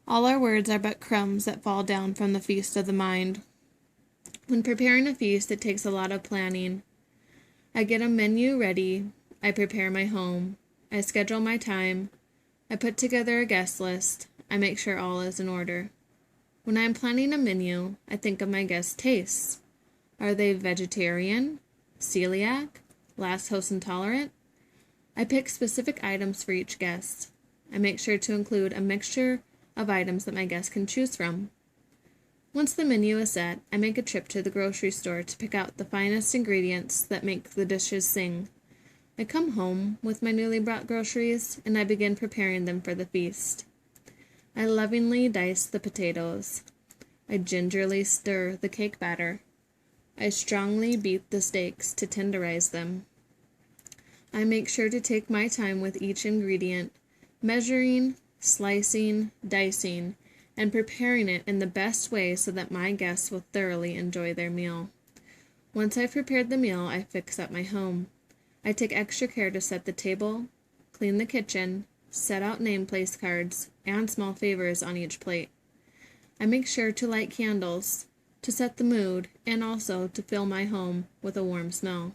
All our words are but crumbs that fall down from the feast of the mind. When preparing a feast, it takes a lot of planning. I get a menu ready. I prepare my home. I schedule my time. I put together a guest list. I make sure all is in order. When I am planning a menu, I think of my guests' tastes. Are they vegetarian, celiac, lactose intolerant? I pick specific items for each guest. I make sure to include a mixture of items that my guests can choose from. Once the menu is set, I make a trip to the grocery store to pick out the finest ingredients that make the dishes sing. I come home with my newly brought groceries, and I begin preparing them for the feast. I lovingly dice the potatoes. I gingerly stir the cake batter. I strongly beat the steaks to tenderize them. I make sure to take my time with each ingredient, measuring, slicing, dicing, and preparing it in the best way so that my guests will thoroughly enjoy their meal. Once I've prepared the meal, I fix up my home. I take extra care to set the table, clean the kitchen, set out name place cards, and small favors on each plate. I make sure to light candles, to set the mood, and also to fill my home with a warm smell.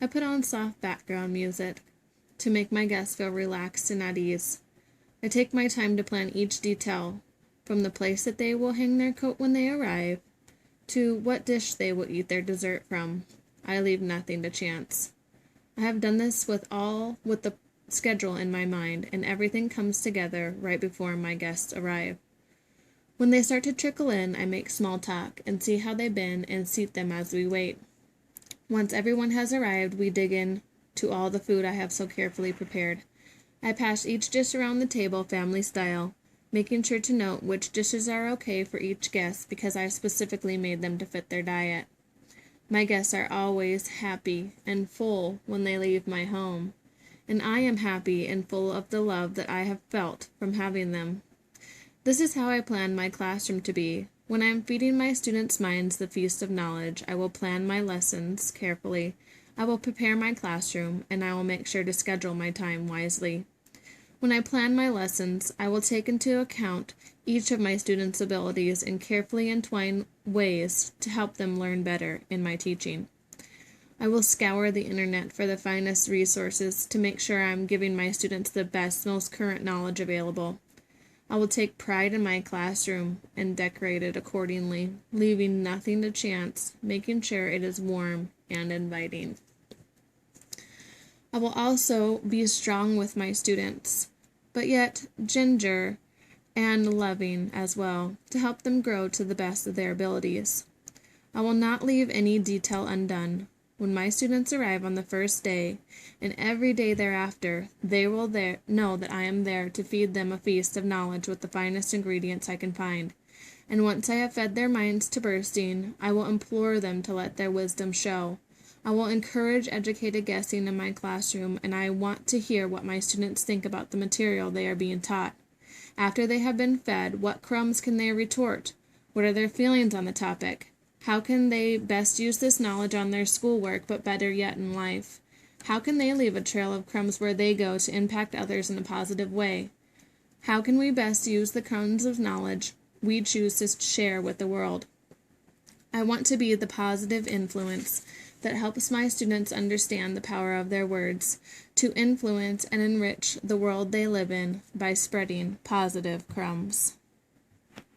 I put on soft background music to make my guests feel relaxed and at ease. I take my time to plan each detail, from the place that they will hang their coat when they arrive, to what dish they will eat their dessert from. I leave nothing to chance. I have done this with the schedule in my mind, and everything comes together right before my guests arrive. When they start to trickle in, I make small talk and see how they've been and seat them as we wait. Once everyone has arrived, we dig in to all the food I have so carefully prepared. I pass each dish around the table family style, making sure to note which dishes are okay for each guest because I specifically made them to fit their diet. My guests are always happy and full when they leave my home, and I am happy and full of the love that I have felt from having them. This is how I plan my classroom to be. When I am feeding my students' minds the feast of knowledge, I will plan my lessons carefully. I will prepare my classroom, and I will make sure to schedule my time wisely. When I plan my lessons, I will take into account each of my students' abilities and carefully entwine ways to help them learn better in my teaching. I will scour the internet for the finest resources to make sure I am giving my students the best, most current knowledge available. I will take pride in my classroom and decorate it accordingly, leaving nothing to chance, making sure it is warm and inviting. I will also be strong with my students, but yet ginger and loving as well, to help them grow to the best of their abilities. I will not leave any detail undone. When my students arrive on the first day, and every day thereafter, they will know that I am there to feed them a feast of knowledge with the finest ingredients I can find. And once I have fed their minds to bursting, I will implore them to let their wisdom show. I will encourage educated guessing in my classroom, and I want to hear what my students think about the material they are being taught. After they have been fed, what crumbs can they retort? What are their feelings on the topic? How can they best use this knowledge on their schoolwork, but better yet in life? How can they leave a trail of crumbs where they go to impact others in a positive way? How can we best use the crumbs of knowledge we choose to share with the world? I want to be the positive influence that helps my students understand the power of their words, to influence and enrich the world they live in by spreading positive crumbs.